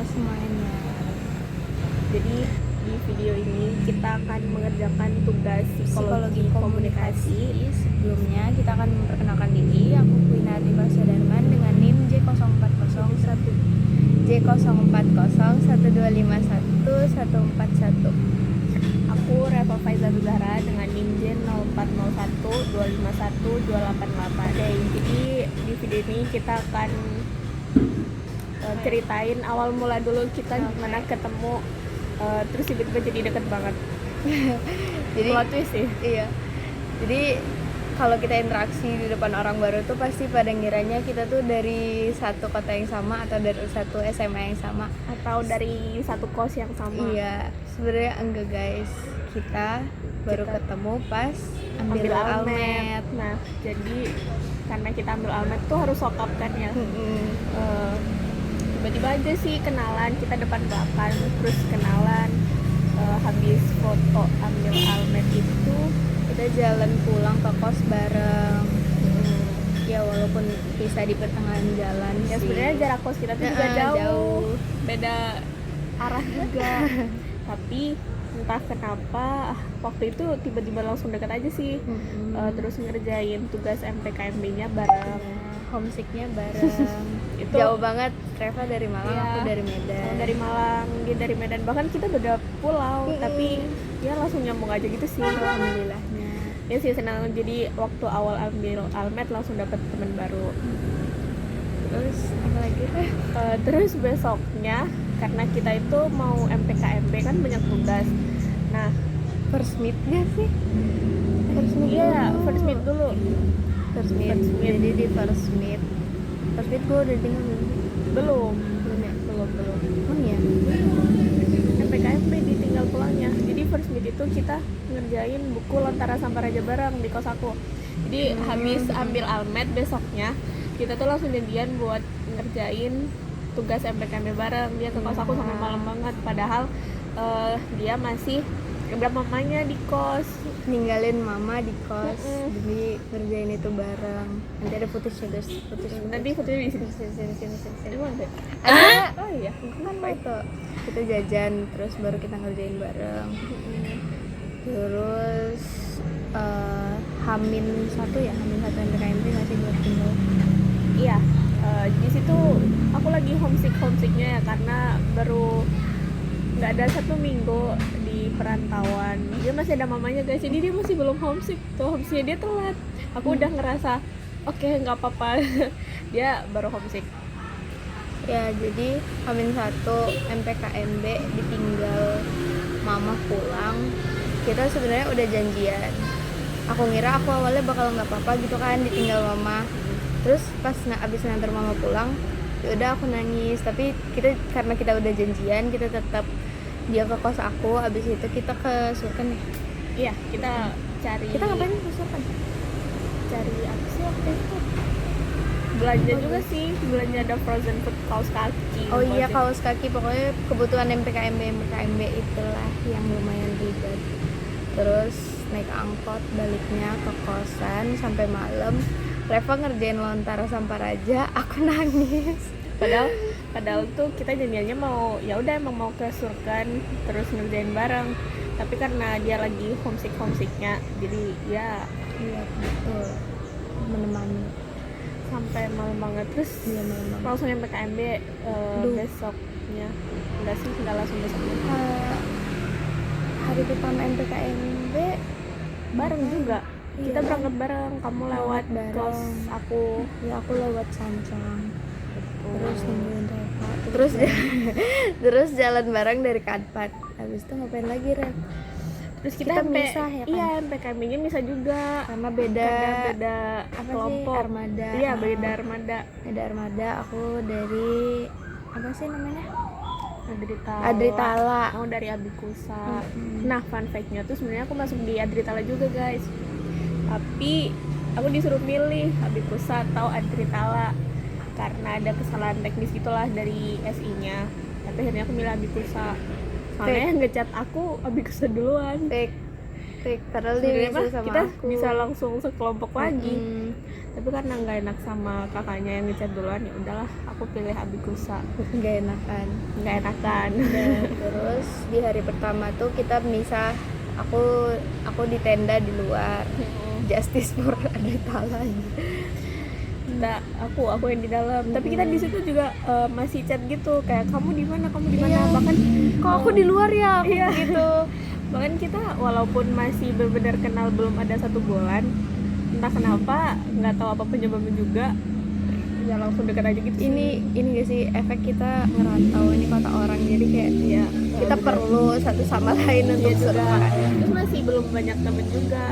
semuanya. Jadi di video ini kita akan mengerjakan tugas psikologi komunikasi. Sebelumnya kita akan memperkenalkan diri. Aku Quinardi Darman dengan NIM J0401 J04011251 Aku Reva Faiza Zahra dengan NIM J0401 251 288. Jadi di video ini kita akan ceritain awal mula dulu kita gimana ketemu, terus tiba-tiba jadi deket banget. Jadi plot twist sih. Iya. Jadi kalau kita interaksi di depan orang baru tuh pasti pada ngiranya kita tuh dari satu kota yang sama atau dari satu SMA yang sama Atau dari satu kos yang sama. Iya, sebenarnya enggak guys. Kita baru ketemu pas ambil almet. Nah, jadi karena kita ambil almet tuh harus sokap kan ya. Tiba-tiba aja sih kenalan, kita depan belakang, terus kenalan. Habis foto ambil almet itu Kita jalan pulang ke kos bareng. Ya walaupun bisa di pertengahan jalan ya sih. sebenarnya jarak kos kita tuh juga jauh. beda arah juga. Tapi entah kenapa waktu itu tiba-tiba langsung dekat aja sih. Terus ngerjain tugas MPKMB-nya bareng. Homesicknya bareng. Itu Jauh banget. Reva dari Malang, iya, aku dari Medan. Aku dari Malang, dia dari Medan. Bahkan kita beda pulau, tapi ya langsung nyambung aja gitu sih. Alhamdulillahnya. Ya sih senang. Jadi waktu awal ambil almet langsung dapet teman baru. Terus apa lagi teh? Terus besoknya karena kita itu mau MPKMB kan banyak tugas. Nah, First meet gak sih? iya first meet dulu. First meet. Jadi di first meet gue udah tinggal Belum ya? belum Emang ya? MPKMB ditinggal pulangnya. Jadi first meet itu kita ngerjain buku Lontara Samparaja bareng di kos aku. Jadi habis ambil almet besoknya kita tuh langsung janjian buat ngerjain tugas MPKMB bareng. Dia ke kos aku sampai malam banget, padahal dia masih ngebrap mamanya di kos, Ninggalin mama di kos. Jadi ngerjain itu bareng. Nanti ada footage-nya guys. nanti fotonya di sini. Sini. Emang ada? Oh iya, Apa itu? Kita jajan terus baru kita ngerjain bareng. Terus Hamin satu MPKMB masih buat tinggal. Iya, di situ aku lagi homesicknya ya, karena baru nggak ada 1 minggu di perantauan. Dia masih ada mamanya guys, jadi dia masih belum homesick tuh. Homesicknya dia telat. Aku udah ngerasa oke, nggak apa-apa. Dia baru homesick. Ya jadi Hamin 1 MPKMB ditinggal mama pulang. Kita sebenarnya udah janjian. Aku ngira aku awalnya bakal nggak apa-apa gitu kan ditinggal mama. Terus pas abis nganter mama pulang, ya udah aku nangis. Tapi karena kita udah janjian, kita tetap dia ke kos aku. Abis itu kita ke Surken. Iya, kita ngapain ke Surken? Cari apa sih waktu itu? Belanja juga sih, belanja ada frozen food, kaos kaki. Oh iya, kaos kaki, pokoknya kebutuhan MPKMB itulah yang lumayan ribet. Terus naik angkot baliknya ke kosan sampai malam. Reva ngerjain Lontara Samparaja, aku nangis. Padahal tuh kita janjiannya mau, ya udah emang mau ke Surken terus ngerjain bareng. Tapi karena dia lagi homesicknya, jadi ya Iya betul, menemani sampai malam banget. Terus dia malam. langsung MPKMB besoknya. Enggak langsung besoknya. Hari pertama MPKMB bareng juga. Kita berangkat bareng, kamu lewat kos aku. Ya aku lewat Sancang. Terus nungguin Reva. Terus jalan bareng dari Kadpat. Habis itu ngapain lagi, Rev? Terus kita misah ya kan? Iya, MPKMB-nya misah juga. Karena beda apa kelompok. sih? Armada. Iya, beda armada. Beda armada. Aku dari apa sih namanya? Adritala. Oh, dari Abikusa. Nah, fun fact-nya tuh sebenarnya aku masuk di Adritala juga, guys. Tapi aku disuruh milih Abikusa atau Adritala karena ada kesalahan teknis gitulah dari SI-nya. Tapi akhirnya aku milih Abikusa. Soalnya yang ngecat aku Abikusa duluan. Padahal dia bisa sama kita aku. bisa langsung sekelompok lagi. Tapi karena nggak enak sama kakaknya yang ngechat duluan, ya udahlah aku pilih Abikusa. nggak enakan. Nggak enakan. Nah, terus di hari pertama tuh kita misah. Aku di tenda di luar. Justice for Adrita lagi. Aku yang di dalam. Tapi kita di situ juga masih chat gitu, kayak kamu di mana, Iya. bahkan Kok aku di luar ya? Aku Iya. gitu. bahkan kita walaupun masih benar-benar kenal belum ada 1 bulan, entah kenapa nggak tahu apa penyebabnya juga, ya langsung dekat aja gitu. Ini gak sih efek kita ngerantau ini kota orang, jadi kayak ya kita perlu satu sama lain untuk juga. survive. Terus masih belum banyak temen juga.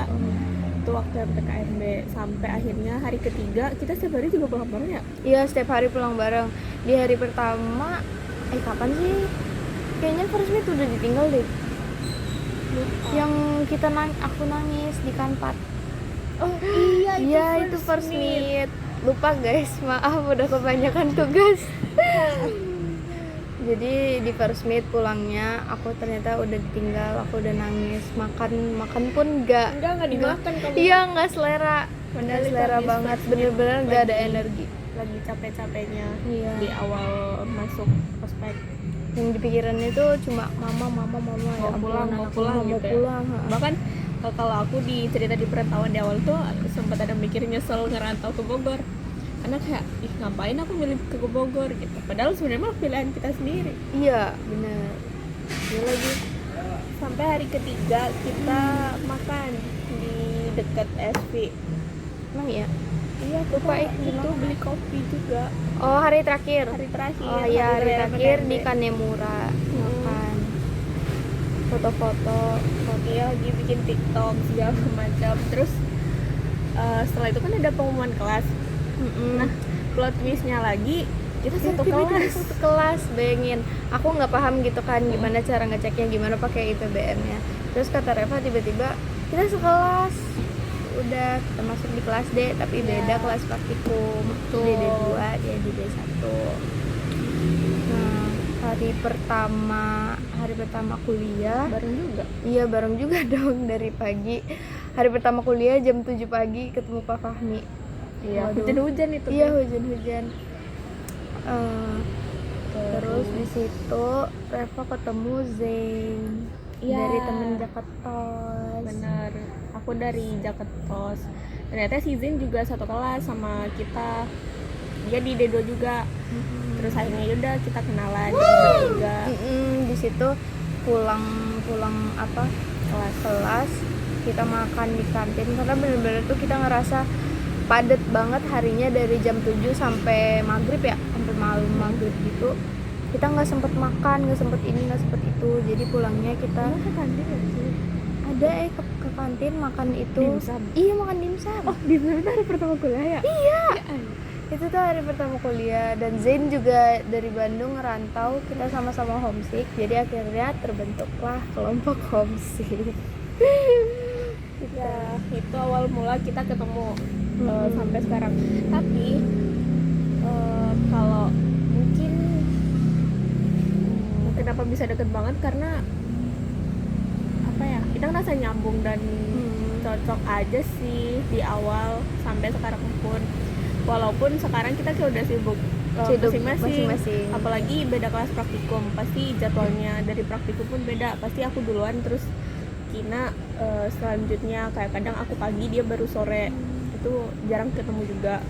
Itu waktu MPKMB sampai akhirnya hari ketiga kita setiap hari juga pulang bareng ya. Iya, setiap hari pulang bareng. Di hari pertama kapan sih? Kayaknya first meet udah ditinggal deh. Yang kita aku nangis di Kanpat. Oh iya, Iya, itu first meet. Lupa guys, maaf udah kebanyakan tugas. Jadi di first meet pulangnya aku ternyata udah ditinggal, aku udah nangis. Makan pun enggak dimakan kamu. Iya, nggak selera. Nggak Padahal itu selera habis banget, first meet bener-bener nggak ada lagi- energi. lagi capek-capeknya Iya. di awal masuk ospek. Yang di pikirannya itu cuma mama ya Mau ampun, pulang anakku mau gitu ya. pulang. Bahkan kalau aku di cerita di perantauan di awal tuh sempat ada mikir nyesel ngerantau ke Bogor, karena kayak ngapain aku milih ke Bogor gitu, padahal sebenarnya mah pilihan kita sendiri. Iya, bener. Iya lagi. Sampai hari ketiga kita makan di dekat SV. Emang ya? Iya, Lupa, itu beli kopi juga Oh, hari terakhir. hari terakhir. Oh iya, hari terakhir di MPKMB. Kanemura makan. Foto-foto. Dia lagi bikin TikTok segala macam. Terus setelah itu kan ada pengumuman kelas. Nah, plot twistnya lagi kita satu kelas. Satu kelas, bayangin. Aku nggak paham gitu kan gimana cara ngeceknya, gimana pakai IPBN-nya. Terus kata Reva tiba-tiba kita sekelas. Udah kita masuk di kelas D, tapi beda kelas praktikum. Betul. Di D2, dia di D1. Nah, hari pertama kuliah Bareng juga. iya bareng juga dong dari pagi. Hari pertama kuliah jam 7 pagi ketemu Pak Fahmi. Iya, Waduh. hujan-hujan itu. Iya, hujan-hujan. Terus di situ Reva ketemu Zain. Iya. Dari temen Jaketos. Bener, aku dari Jaketos. Ternyata si Zin juga satu kelas sama kita, dia di D2 juga. Terus akhirnya yaudah kita kenalan juga. Di situ pulang apa kelas kita makan di kantin, karena bener-bener tuh kita ngerasa padet banget harinya dari jam 7 sampai maghrib ya, sampai malam maghrib gitu. Kita nggak sempet makan, nggak sempet ini, nggak sempet itu. Jadi pulangnya kita Ke kantin ya sih? ada ke kantin makan itu. Dimsum. Iya, makan dimsum. Oh, di mana hari pertama kuliah ya? Iya. Itu tuh hari pertama kuliah, dan Zain juga dari Bandung ngerantau, kita sama-sama homesick, jadi akhirnya terbentuklah kelompok homesick. Ya, itu awal mula kita ketemu sampai sekarang. Tapi kalau mungkin kenapa bisa deket banget, karena apa ya, kita ngerasa nyambung dan cocok aja sih di awal sampai sekarang pun. Walaupun sekarang kita kayak udah sibuk Hidup masing-masing, apalagi beda kelas praktikum, pasti jadwalnya dari praktikum pun beda. Pasti aku duluan, terus Kina selanjutnya, kayak kadang aku pagi dia baru sore, itu jarang ketemu juga.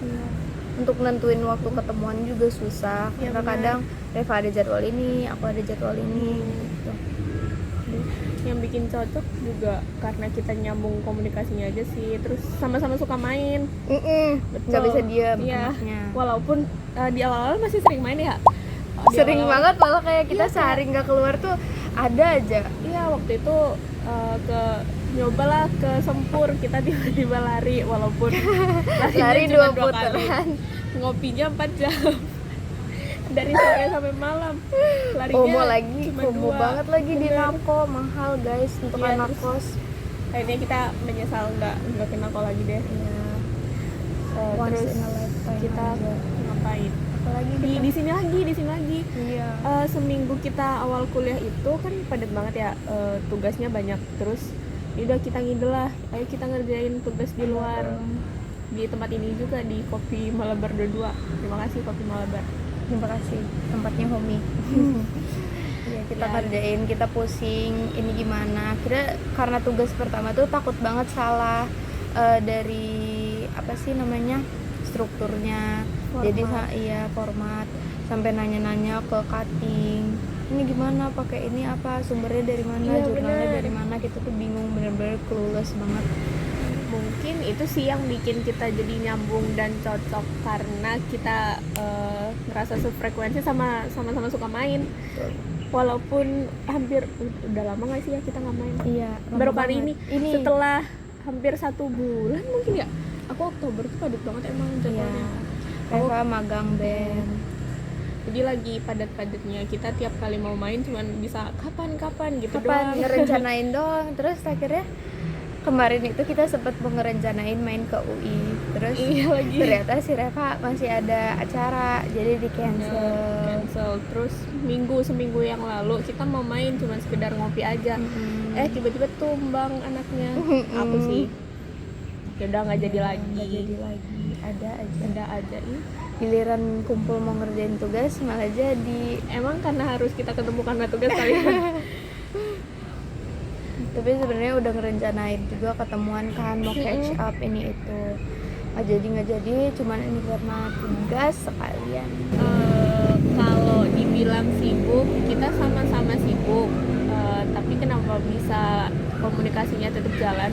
Untuk nentuin waktu ketemuan juga susah, Ya, karena benar. kadang Reva ada jadwal ini, aku ada jadwal ini gitu. Yang bikin cocok juga karena kita nyambung komunikasinya aja sih, terus sama-sama suka main. Nggak bisa diam Iya. anaknya. Walaupun di awal-awal masih sering main ya. Sering banget, malah kayak kita sehari nggak keluar tuh ada aja. Iya, waktu itu nyobalah ke Sempur, kita tiba-tiba lari, walaupun Lari cuma 2 kali. putaran. Ngopinya 4 jam dari sore sampai malam. Larinya FOMO lagi, cuma FOMO 2. banget lagi di Bener. Nako, mahal guys untuk Iya, anak terus kos. Akhirnya kita menyesal nggak kena kok lagi deh. Iya. Once Terus in a lifetime kita aja. ngapain Apalagi di sini lagi. Iya. Seminggu kita awal kuliah itu kan padat banget ya, tugasnya banyak. Terus udah kita ngide lah, ayo kita ngerjain tugas di luar. di tempat ini juga, di Kopi Malabar 22. Terima kasih Kopi Malabar. Terima kasih tempatnya homey. Ya, kita Ya. kerjain, kita pusing ini gimana. Karena tugas pertama tuh takut banget salah dari apa sih namanya, strukturnya. Format. Jadi iya, format, sampai nanya-nanya ke cutting, ini gimana, pakai ini apa, sumbernya dari mana, Iya, jurnalnya bener. dari mana. Kita tuh bingung, bener-bener clueless banget. Mungkin itu sih yang bikin kita jadi nyambung dan cocok, karena kita ngerasa sefrekuensi sama-sama suka main. Walaupun hampir udah lama nggak sih ya kita nggak main? Iya, Baru lama kali banget. ini setelah hampir 1 bulan mungkin ya. Aku Oktober tuh padat banget emang Iya, jadwalnya. Reva magang band. Jadi lagi padat-padatnya, kita tiap kali mau main cuman bisa kapan gitu Kapan doang. ngerencanain doang. Terus akhirnya kemarin itu kita sempat mau ngerencanain main ke UI, terus Iya lagi. ternyata si Reva masih ada acara, jadi di Cancel. Terus seminggu yang lalu kita mau main cuman sekedar ngopi aja. Tiba-tiba tumbang anaknya. Aku sih ya udah nggak jadi lagi. Nggak jadi lagi, ada Ada aja ih. giliran kumpul mau ngerjain tugas malah jadi. Emang karena harus kita ketemu karena tugas kali ya. Tapi sebenarnya udah ngerencanain juga ketemuan kan, mau catch up ini itu, nggak jadi, cuman ini karena tugas sekalian. Kalau dibilang sibuk, kita sama-sama sibuk. Tapi kenapa bisa komunikasinya tetap jalan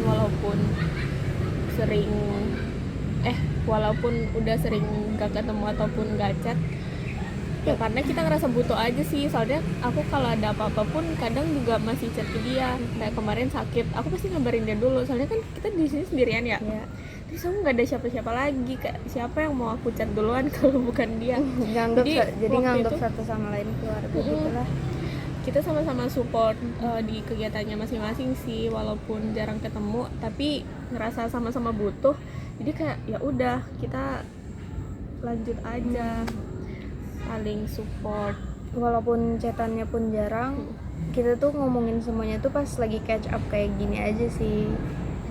walaupun udah sering gak ketemu ataupun gak chat? Ya karena kita ngerasa butuh aja sih. Soalnya aku kalau ada apa-apa pun kadang juga masih chat ke dia. Kayak kemarin sakit, aku pasti ngabarin dia dulu. Soalnya kan kita di sini sendirian ya. Terus aku nggak ada siapa-siapa lagi. Kayak siapa yang mau aku chat duluan kalau bukan dia? Jadi waktu nganggap itu, satu sama lain keluarga gitu lah. kita sama-sama support di kegiatannya masing-masing sih, walaupun jarang ketemu, tapi ngerasa sama-sama butuh. Jadi kayak ya udah kita lanjut aja, saling support. Walaupun chatannya pun jarang, kita tuh ngomongin semuanya tuh pas lagi catch up kayak gini aja sih.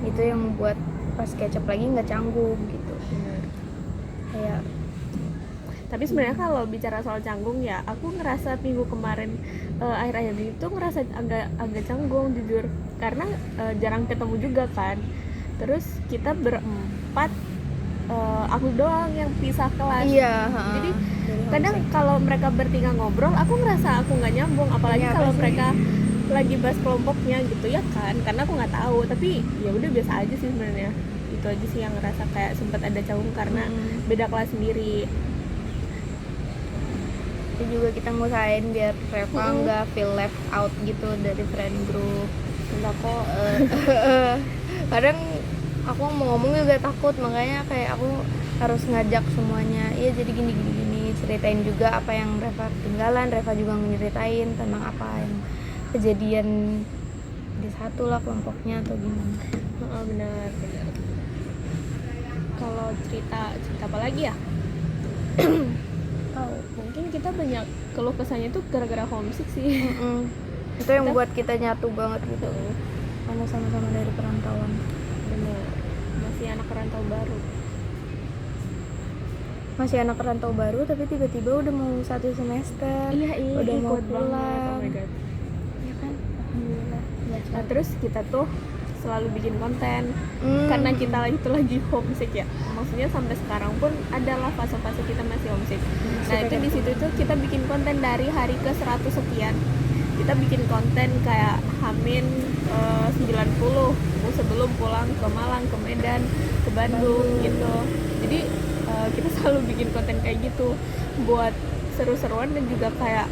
Itu yang membuat pas catch up lagi nggak canggung gitu. Kayak Tapi sebenarnya kalau bicara soal canggung ya, aku ngerasa minggu kemarin akhir-akhir ini tuh ngerasa agak canggung jujur, karena jarang ketemu juga kan. Terus kita berempat, aku doang yang pisah kelas. iya, Jadi kadang kalau mereka bertiga ngobrol, aku ngerasa aku nggak nyambung, apalagi Ini apa kalau sih? mereka lagi bahas kelompoknya gitu ya kan, karena aku nggak tahu. Tapi ya udah biasa aja sih sebenarnya. Itu aja sih yang ngerasa kayak sempat ada canggung karena beda kelas sendiri. itu juga kita ngusahain biar Reva nggak feel left out gitu dari friend group. Enggak kok. Kadang aku mau ngomong juga takut, makanya kayak aku harus ngajak semuanya. Iya, jadi gini, ceritain juga apa yang Reva ketinggalan. Reva juga ngeritain tentang apa yang kejadian di satu lah kelompoknya atau gimana. Benar. Kalau cerita apa lagi ya? Mungkin kita banyak keluh kesahnya tuh gara-gara homesick sih. Itu yang buat kita nyatu banget gitu, karena sama-sama dari perantauan. Benar. Masih anak rantau baru. Masih anak rantau baru tapi tiba-tiba udah mau 1 semester. Udah mau kuat banget. pulang. Oh my god. Ya kan, alhamdulillah. Nah, terus kita tuh selalu bikin konten karena kita lagi homesick ya. Maksudnya sampai sekarang pun adalah fase-fase kita masih homesick. Nah, itu di situ tuh kita bikin konten dari hari ke 100 sekian. Kita bikin konten kayak Hamin 90 sebelum pulang ke Malang, ke Medan, ke Bandung gitu. Jadi kita selalu bikin konten kayak gitu buat seru-seruan dan juga kayak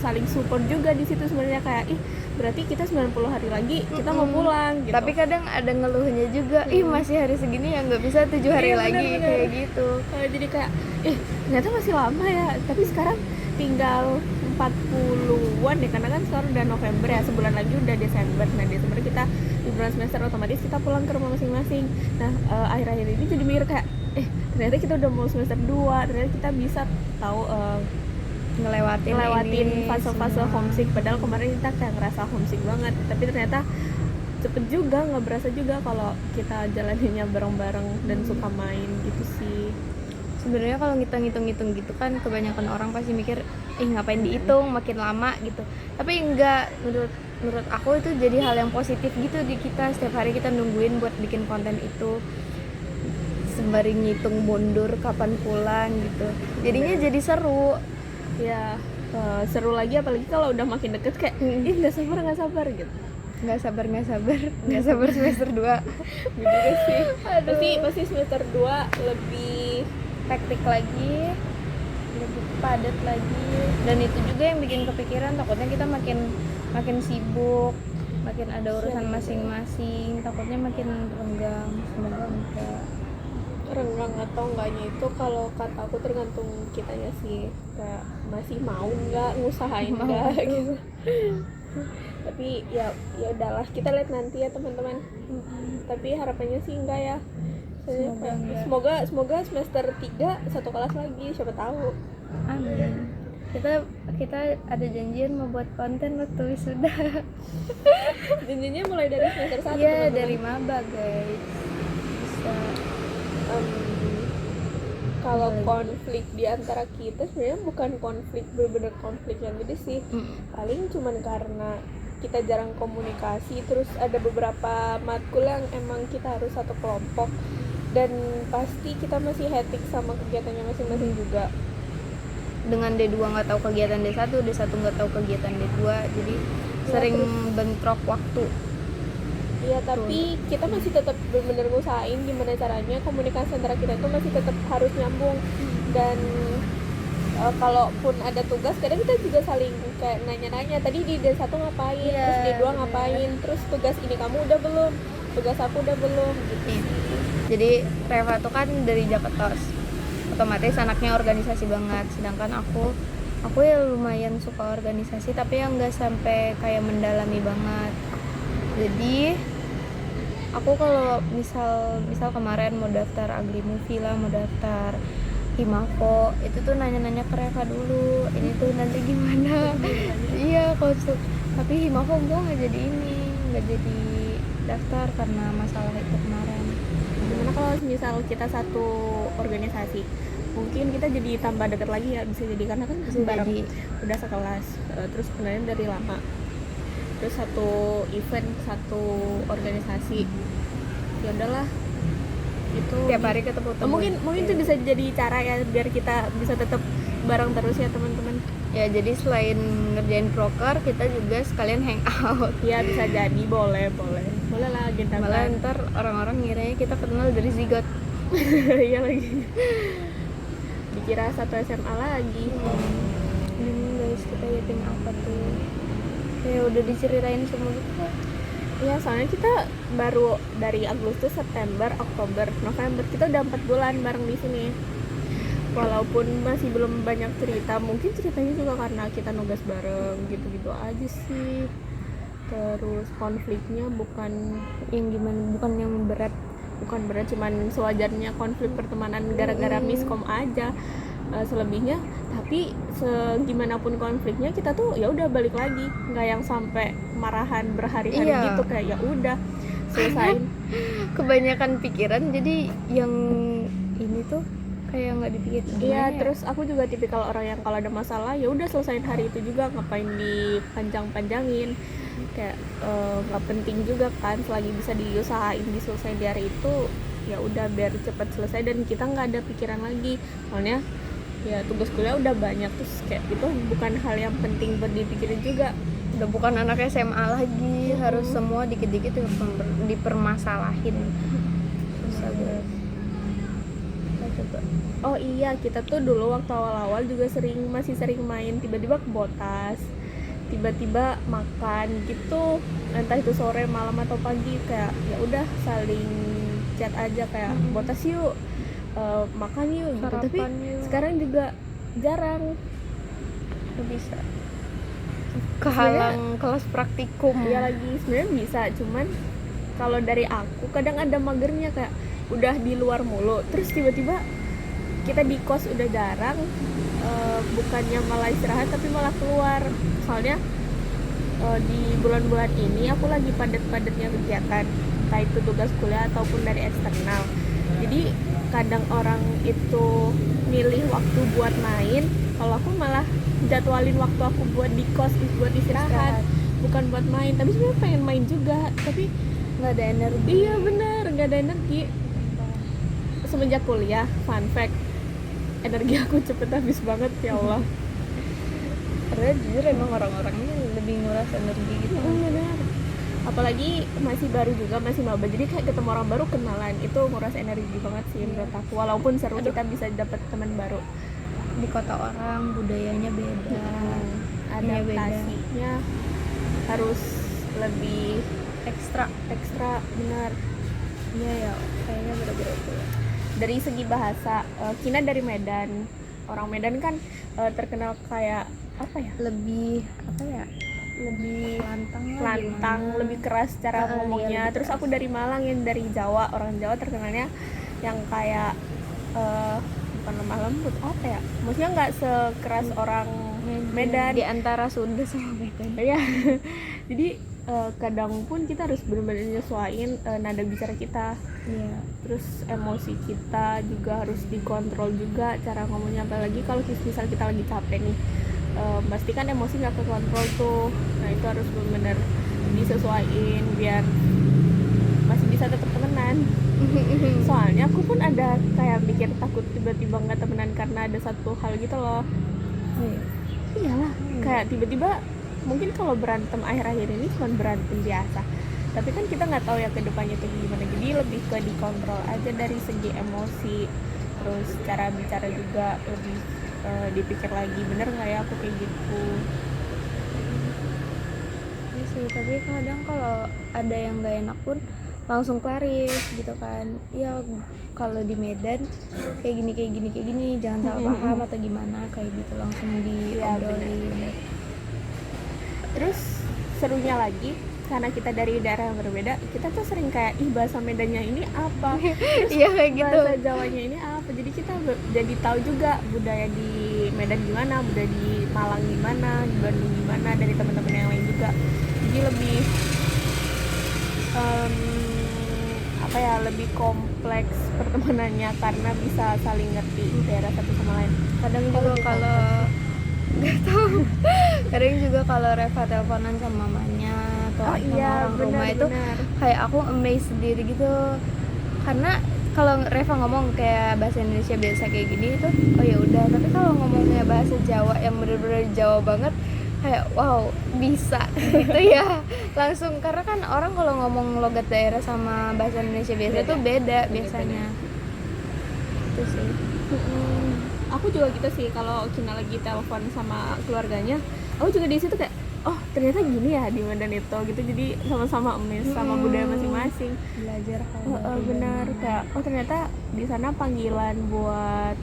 saling support juga di situ sebenarnya, kayak berarti kita 90 hari lagi kita mau pulang gitu. Tapi kadang ada ngeluhnya juga, masih hari segini ya nggak bisa 7 hari Iya, lagi bener. kayak gitu. Jadi kayak ternyata masih lama ya, tapi sekarang tinggal 40-an ya, karena kan sekarang udah November ya, sebulan lagi udah Desember. Nah, Desember kita liburan semester, otomatis kita pulang ke rumah masing-masing. Nah, akhir-akhir ini jadi mikir kayak ternyata kita udah mau semester 2, ternyata kita bisa tahu ngelewatin fase-fase semua. homesick. Padahal kemarin kita kayak ngerasa homesick banget, tapi ternyata cepet juga, nggak berasa juga kalau kita jalaninnya bareng-bareng dan suka main gitu sih. Sebenarnya kalau kita ngitung-ngitung gitu kan kebanyakan orang pasti mikir ngapain dihitung makin lama gitu, tapi enggak, menurut aku itu jadi hal yang positif gitu di kita. Setiap hari kita nungguin buat bikin konten itu sembari ngitung mundur kapan pulang gitu, jadinya jadi seru. Ya seru lagi apalagi kalau udah makin deket kayak ih nggak sabar gitu. nggak sabar semester 2. Gitu sih. Pasti semester 2 lebih Hektik lagi, lebih padat lagi, dan itu juga yang bikin kepikiran, takutnya kita makin sibuk, makin ada urusan masing-masing, takutnya makin renggang. Semoga enggak. Renggang atau enggaknya itu kalau kata aku tergantung kitanya sih, kayak masih mau nggak ngusahain nggak gitu. Tapi ya udahlah, kita lihat nanti ya teman-teman. Tapi harapannya sih enggak ya. Semoga semester 3 satu kelas lagi, siapa tahu. Amin. Kita ada janjian mau buat konten waktu wisuda. Janjinya mulai dari semester 1. Iya, dari maba guys. Bisa. Kalau konflik di antara kita sebenarnya bukan konflik bener-bener konflik yang gede sih. Paling cuman karena kita jarang komunikasi, terus ada beberapa matkul yang emang kita harus satu kelompok, dan pasti kita masih hektik sama kegiatannya masing-masing juga. Dengan D2 nggak tahu kegiatan D1 nggak tahu kegiatan D2, jadi sering bentrok waktu. Iya, tapi kita masih tetap benar-benar ngusahain gimana caranya komunikasi antara kita itu masih tetap harus nyambung. Dan kalaupun ada tugas, kadang kita juga saling kayak nanya-nanya, tadi di D1 ngapain, terus D2 ngapain, terus tugas ini kamu udah belum, tugas aku udah belum gitu. Jadi Reva tuh kan dari Jaketos, otomatis anaknya organisasi banget, sedangkan aku ya lumayan suka organisasi tapi yang nggak sampai kayak mendalami banget. Jadi aku kalau misal kemarin mau daftar Agri Movie lah, mau daftar Himako, itu tuh nanya-nanya ke Reva dulu, ini tuh nanti gimana. Iya, tapi Himako gue nggak jadi daftar karena masalah itu kemarin. Gimana kalau misal kita satu organisasi, mungkin kita jadi tambah dekat lagi ya, bisa jadi karena kan bareng udah sekelas, terus kenalnya dari lama, terus satu event, satu organisasi, ya udahlah itu tiap hari ketemu. Mungkin itu bisa jadi cara ya biar kita bisa tetap bareng terus ya teman-teman. Ya, jadi selain ngerjain proker, kita juga sekalian hangout. Ya bisa jadi, boleh lah agenda. Malah ntar orang-orang ngiranya kita kenal dari Zigot. Iya lagi. Dikira satu SMA lagi. Ini guys, kita yatim apa tuh? Ya udah diceritain semua gitu. Ya soalnya kita baru dari Agustus, September, Oktober, November, kita udah 4 bulan bareng di sini. Walaupun masih belum banyak cerita, mungkin ceritanya juga karena kita nugas bareng gitu-gitu aja sih. Terus konfliknya bukan yang berat, cuman sewajarnya konflik pertemanan gara-gara miskom aja. Selebihnya, tapi segimanapun konfliknya kita tuh ya udah balik lagi, nggak yang sampai marahan berhari-hari gitu, kayak ya udah selesain. Kebanyakan pikiran, jadi yang ini tuh kayak nggak dipikir. Iya, terus aku juga tipikal orang yang kalau ada masalah ya udah selesain hari itu juga, ngapain dipanjang-panjangin, kayak nggak penting juga kan, selagi bisa diusahain diselesain di hari itu ya udah biar cepat selesai dan kita nggak ada pikiran lagi. Soalnya ya tugas kuliah udah banyak, terus kayak itu bukan hal yang penting buat dipikirin juga. Udah bukan anak SMA lagi, harus semua dikit-dikit dipermasalahin. Susah banget. Coba. Oh iya, kita tuh dulu waktu awal-awal juga masih sering main, tiba-tiba ke Botas, tiba-tiba makan gitu, entah itu sore, malam atau pagi, kayak ya udah saling chat aja kayak Botas yuk, makan yuk gitu. Tapi sekarang juga jarang. Gak bisa, kehalang kelas praktikum. Ya lagi sebenarnya bisa, cuman kalau dari aku kadang ada magernya, kayak udah di luar mulu, terus tiba-tiba kita di kos udah jarang, bukannya malah istirahat tapi malah keluar. Soalnya di bulan-bulan ini aku lagi padat-padatnya kegiatan, entah itu tugas kuliah ataupun dari eksternal. Jadi kadang orang itu milih waktu buat main, kalau aku malah jadwalin waktu aku buat di kos buat istirahat, bukan buat main. Tapi sebenarnya pengen main juga, tapi nggak ada energi. iya benar, nggak ada energi. Semenjak kuliah, fun fact, energi aku cepet habis banget, ya Allah. Karena jujur emang orang-orangnya lebih nguras energi gitu. Benar. Apalagi masih baru juga, masih maba, jadi kayak ketemu orang baru, kenalan, itu nguras energi banget sih menurut aku. Walaupun seru, kita bisa dapet teman baru. Di kota orang budayanya beda, Adaptasinya harus lebih ekstra. benar. Iya ya, kayaknya beda-beda itu. Dari segi bahasa, Kina dari Medan. Orang Medan kan terkenal kayak apa ya? Lebih lantang, lebih keras cara ngomongnya. Iya, Terus aku dari Malang, yang dari Jawa. Orang Jawa terkenalnya yang kayak bukan lemah lembut, apa ya? Maksudnya nggak sekeras orang Medan. Di antara Sunda sama Medan. Ya. Jadi kadang pun kita harus benar-benar nyesuaiin nada bicara kita. Iya. Terus emosi kita juga harus dikontrol juga, cara ngomongnya. Apalagi kalau misal kita lagi capek nih, pasti kan emosi nggak kekontrol tuh. Nah itu harus benar-benar disesuaiin biar masih bisa tetap temenan. Soalnya aku pun ada kayak mikir takut tiba-tiba nggak temenan karena ada satu hal gitu loh. Iyalah, kayak tiba-tiba mungkin kalau berantem akhir-akhir ini cuma berantem biasa, tapi kan kita nggak tahu ya kedepannya itu gimana. Jadi lebih ke dikontrol aja dari segi emosi. Terus cara bicara juga lebih dipikir lagi, bener nggak ya aku kayak gitu. Iya sih, tapi kadang kalau ada yang nggak enak pun langsung klaris gitu kan. Iya, kalau di Medan kayak gini, jangan salah paham atau gimana, kayak gitu langsung diobrolin. Terus serunya lagi, karena kita dari daerah yang berbeda, kita tuh sering kayak bahasa Medannya ini apa, Iya kayak gitu. bahasa Jawanya ini apa. Jadi kita jadi tahu juga budaya di Medan gimana, budaya di Malang gimana, di Bandung gimana, dari teman-teman yang lain juga. Jadi lebih lebih kompleks pertemanannya karena bisa saling ngerti daerah satu sama lain. Kadang juga kalau nggak tahu, kadang juga kalau Reva teleponan sama mamanya atau sama orang rumah itu kayak aku amazed sendiri gitu, karena kalau Reva ngomong kayak bahasa Indonesia biasa kayak gini itu oh ya udah, tapi kalau ngomongnya bahasa Jawa yang bener-bener Jawa banget kayak wow bisa gitu ya langsung, karena kan orang kalau ngomong logat daerah sama bahasa Indonesia biasa itu beda biasanya. Itu sih. Aku juga gitu sih, kalau Kina lagi telepon sama keluarganya, aku juga di situ kayak oh ternyata gini ya di Medan itu gitu. Jadi sama-sama amazed sama budaya masing-masing, Belajar hal benar kayak oh ternyata di sana panggilan buat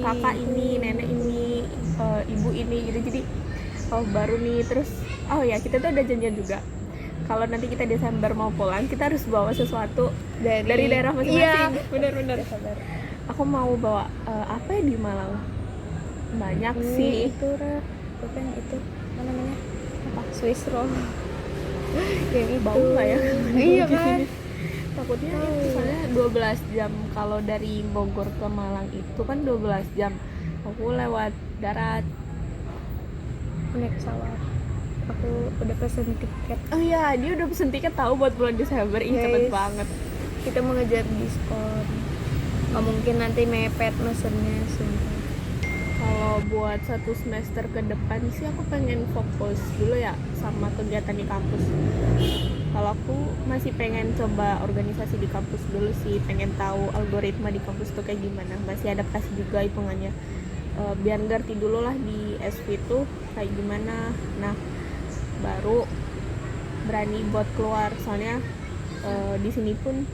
kakak ini, nenek ini, ibu ini gitu. Jadi oh baru nih. Terus oh ya kita tuh udah janjian juga kalau nanti kita Desember mau pulang kita harus bawa sesuatu dari daerah masing-masing. Iya, benar-benar. Aku mau bawa apa ya di Malang banyak sih itu bukan itu apa namanya, apa Swiss roll yang itu bau nggak ya? Iya kan, takutnya itu soalnya 12 jam kalau dari Bogor ke Malang itu kan 12 jam. Aku lewat darat, naik pesawat. Aku udah pesen tiket. Oh iya, dia udah pesen tiket tahu buat bulan Desember. Ih cepet banget. Kita mau ngejar diskon. Nggak mungkin nanti mepet mesennya sumpah. Kalau buat 1 semester ke depan sih aku pengen fokus dulu ya sama kegiatan di kampus. Kalau aku masih pengen coba organisasi di kampus dulu sih, pengen tahu algoritma di kampus tuh kayak gimana. Masih adaptasi juga hitungannya, biar ngerti dulu lah di SV tuh kayak gimana. Nah baru berani buat keluar, soalnya di sini pun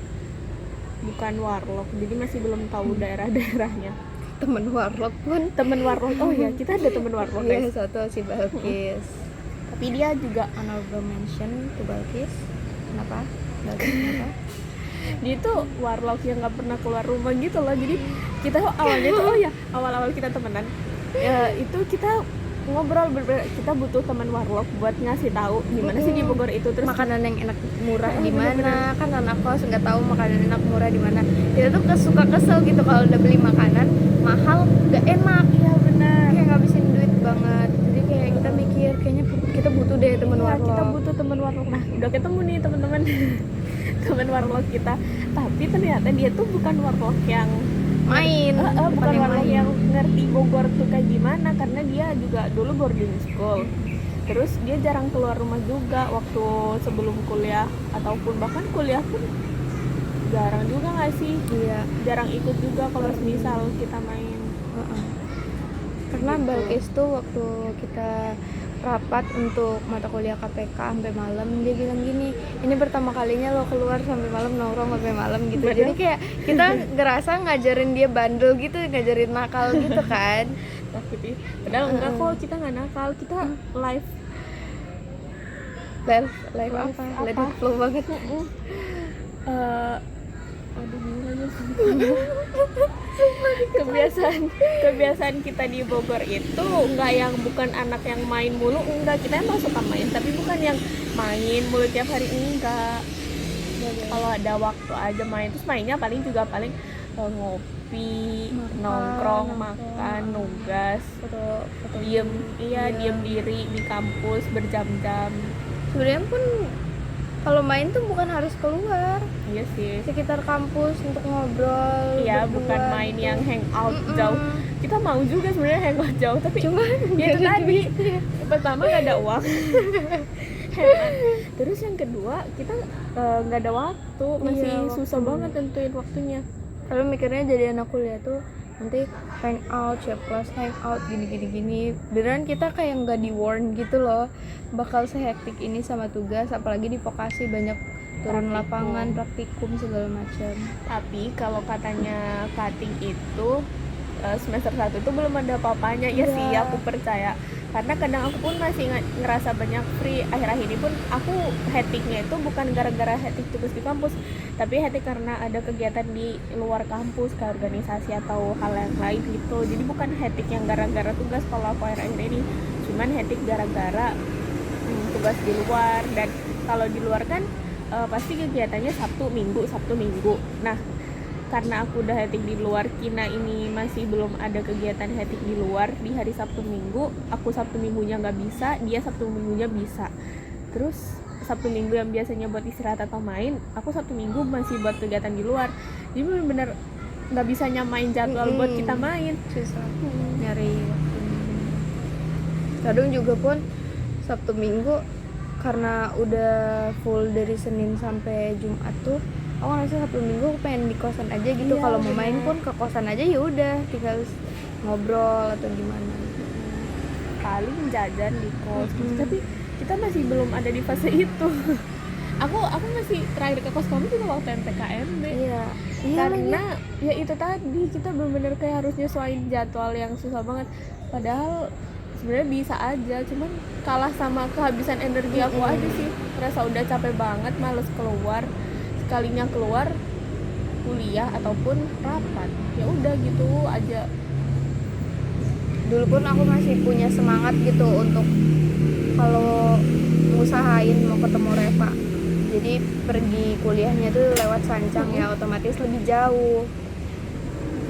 bukan warlock, jadi masih belum tahu daerah-daerahnya. Temen warlock pun Oh ya, kita ada temen warlock iya, guys. satu si Balkis. Tapi dia juga honorable mention to Balkis. Kenapa? Kenapa? Dia tuh warlock yang nggak pernah keluar rumah gitu loh. Jadi kita awalnya tuh awal-awal kita temenan ya, itu kita ngobrol kita butuh teman warlock buat ngasih tahu gimana sih di Bogor itu, terus makanan yang enak murah di mana, kan anak kos nggak tahu makanan enak murah di mana. Kita tuh suka kesel gitu kalau udah beli makanan mahal nggak enak. iya benar, Kayak ngabisin duit banget. Jadi kayak kita mikir kayaknya kita butuh deh teman iya, warlock. kita butuh teman warlock. Nah udah ketemu nih teman-teman teman warlock kita, tapi ternyata dia tuh bukan warlock yang main, bukan warlock main. yang ngerti Bogor tuh kayak gimana, karena dia juga dulu boarding school, terus dia jarang keluar rumah juga waktu sebelum kuliah, ataupun bahkan kuliah pun jarang juga nggak sih, Iya. jarang ikut juga kalau misal kita main. Karena Gitu. Balkis tuh waktu kita rapat untuk mata kuliah KPK sampai malam, dia bilang gini, ini pertama kalinya lo keluar sampai malam, nongkrong sampai malam gitu. Bener. Jadi kayak kita ngerasa ngajarin dia bandel gitu, ngajarin nakal gitu kan. Tapi padahal enggak kok, kita nggak nakal, kita live Live apa? Let it flow banget. Aduh gimana sih kebiasaan kita di Bogor itu enggak yang bukan anak yang main mulu, enggak, kita emang suka main tapi bukan yang main mulu tiap hari, enggak. Kalau ada waktu aja main, terus mainnya paling ngopi, nongkrong, makan, nugas, Foto diem diri di kampus berjam-jam. sebenarnya pun kalau main tuh bukan harus keluar, Iya sih. sekitar kampus untuk ngobrol. Iya, berdua bukan main gitu. yang hangout jauh. Kita mau juga sebenarnya hangout jauh, tapi Cuma ya itu tadi. Pertama nggak ada uang. Hemat. Terus yang kedua kita nggak ada waktu, masih Iya, susah waktu. banget tentuin waktunya. Kalau mikirnya jadi anak kuliah tuh nanti hangout, siap kelas hangout gini. Beneran kita kayak nggak di warn gitu loh, bakal sehektik ini sama tugas, apalagi di vokasi banyak turun Praktikum. lapangan, praktikum segala macam. Tapi kalau katanya cutting itu semester 1 itu belum ada apa-apanya. Ya Iya. sih, aku percaya. Karena kadang aku pun masih ngerasa banyak free. Akhir-akhir ini pun aku hecticnya itu bukan gara-gara hectic tugas di kampus, tapi hectic karena ada kegiatan di luar kampus, ke organisasi atau hal yang lain gitu. Jadi bukan hectic yang gara-gara tugas kalau aku akhir-akhir ini, cuman hectic gara-gara tugas di luar. Dan kalau di luar kan pasti kegiatannya Sabtu Minggu. Nah, karena aku udah hectic di luar, Kina ini masih belum ada kegiatan hectic di luar di hari Sabtu Minggu. Aku Sabtu Minggunya nggak bisa, dia Sabtu Minggunya bisa. Terus Sabtu Minggu yang biasanya buat istirahat atau main, aku Sabtu Minggu masih buat kegiatan di luar. Jadi bener-bener nggak bisa nyamain jadwal buat kita main. Susah nyari waktu. Kadang juga pun Sabtu Minggu karena udah full dari Senin sampai Jumat tuh, aku ngerasa Sabtu Minggu aku pengen di kosan aja gitu. Iya, Kalau mau main bener. pun ke kosan aja, ya udah tinggal ngobrol atau gimana. Paling jajan di kos gitu. Tapi kita masih belum ada di fase itu. aku masih terakhir ke kos kamu juga waktu MPKMB. Iya. Karena ya itu tadi, kita benar-benar kayak harus nyesuaiin jadwal yang susah banget. Padahal sebenarnya bisa aja, cuman kalah sama kehabisan energi aku aja sih. Rasa udah capek banget, males keluar. Sekalinya keluar kuliah ataupun rapat, ya udah gitu aja. Dulu pun aku masih punya semangat gitu untuk kalau usahain mau ketemu Reva. Jadi pergi kuliahnya tuh lewat Sancang ya, otomatis lebih jauh.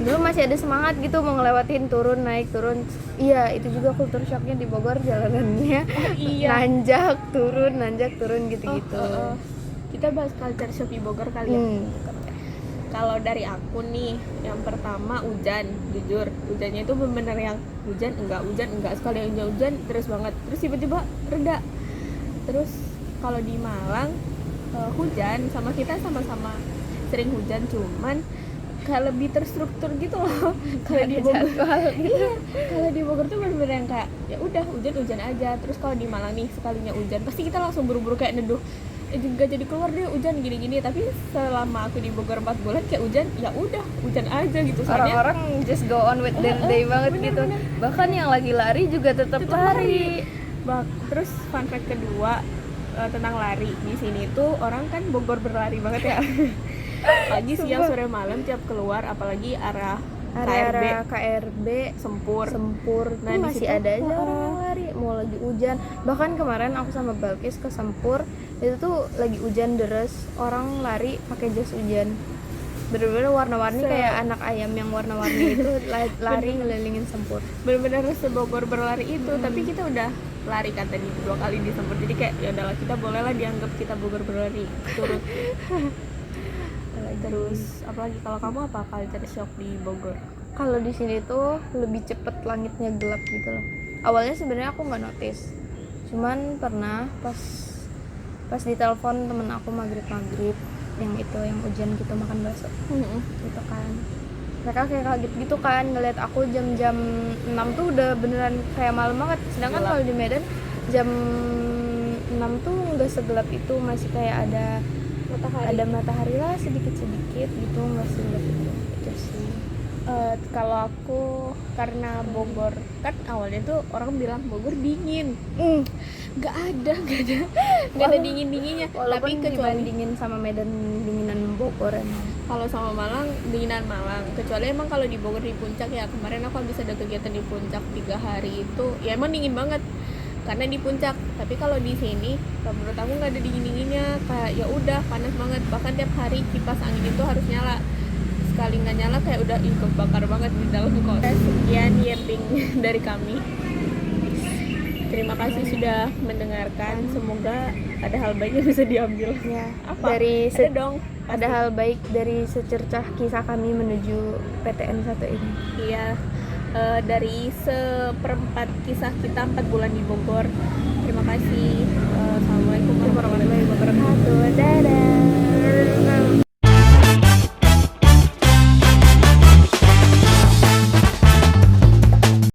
Dulu masih ada semangat gitu mau ngelewatin turun naik turun. Iya, itu juga kultur shocknya di Bogor, jalanannya Iya. nanjak turun gitu-gitu. Kita bahas culture shock di Bogor kali ya. Kalau dari aku nih, yang pertama hujan. Jujur, hujannya itu bener-bener yang hujan enggak, sekali yang hujan terus banget, terus tiba-tiba reda. Terus kalau di Malang hujan, sama kita sama-sama sering hujan, cuman kayak lebih terstruktur gitu loh. Kalau di Bogor iya, kalau di Bogor tuh bener-bener yang kayak ya udah hujan aja. Terus kalau di Malang nih, sekalinya hujan pasti kita langsung buru-buru kayak neduh, juga jadi keluar deh hujan gini-gini. Tapi selama aku di Bogor 4 bulan kayak hujan aja gitu. Soalnya Orang-orang just go on with their day banget gitu. Bahkan yang lagi lari juga tetap lari. Terus fun fact kedua tentang lari, di sini tuh orang kan Bogor berlari banget ya. Pagi, siang, sore, malam tiap keluar, apalagi arah area KRB Sempur. Sempur Nah, tuh di masih situ, ada aja orang lari mau lagi hujan. Bahkan kemarin aku sama Balkis ke Sempur itu tuh lagi hujan deres, orang lari pakai jas hujan, bener-bener warna-warni kayak anak ayam yang warna-warni itu lari ngelilingin Sempur. Bener-bener sebogor berlari itu. Tapi kita udah lari kan tadi 2 kali di Sempur, jadi kayak ya udahlah, kita bolehlah dianggap kita Bogor berlari turut. Terus apalagi kalau kamu apa culture shock di Bogor? Kalau di sini tuh lebih cepet langitnya gelap gitu loh. Awalnya sebenarnya aku nggak notice, cuman pernah pas ditelepon temen aku maghrib yang itu yang hujan gitu makan bakso gitu kan, mereka kayak kaget gitu kan ngeliat aku jam 6 tuh udah beneran kayak malam banget, sedangkan Gelap. kalau di Medan jam 6 tuh nggak segelap itu, masih kayak ada matahari lah sedikit gitu, nggak segelap itu sih. Kalau aku karena Bogor kan awalnya tuh orang bilang Bogor dingin, nggak ada dingin-dinginnya. Walaupun Tapi kecuali dibandingin sama Medan dinginan Bogor emang. kalau sama Malang dinginan Malang, kecuali emang kalau di Bogor di puncak ya, kemarin aku habis ada kegiatan di puncak 3 hari itu ya emang dingin banget karena di puncak. Tapi kalau di sini menurut aku nggak ada dingin-dinginnya, kayak ya udah panas banget, bahkan tiap hari kipas angin itu harus nyala, sekali nggak nyala kayak udah kebakar banget di dalam kos. Sekian yapping dari kami, terima kasih sudah mendengarkan, semoga ada hal baik yang bisa diambil. Ya, Apa? dari Ada dong ada pasti. hal baik dari secercah kisah kami menuju PTN 1 ini. Iya, dari seperempat kisah kita 4 bulan di Bogor. Terima kasih. Assalamualaikum warahmatullahi wabarakatuh. Dadah.